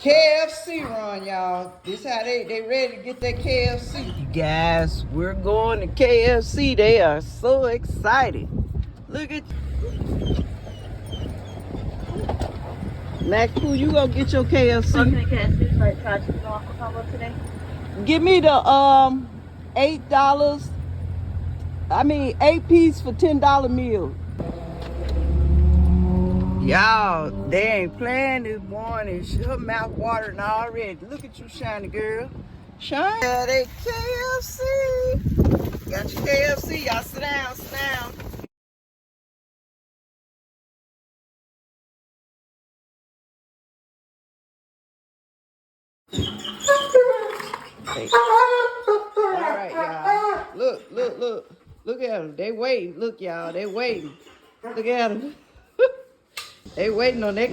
KFC run, y'all. This how they ready to get that KFC. You guys, we're going to KFC. They are so excited. Look at Max Pooh, you gonna get your KFC. Okay, KFC, like fried chicken waffle combo today. Give me the $8. I mean 8-piece for $10 meal. Y'all, they ain't playing this morning. Her mouth watering already. Look at you, shiny girl. Shine. Yeah, they KFC. Got your KFC. Y'all sit down, sit down. Hey. All right, y'all. Look, look, look. Look at them. They waiting. Look, y'all. They waiting. Look at them. They waiting on that.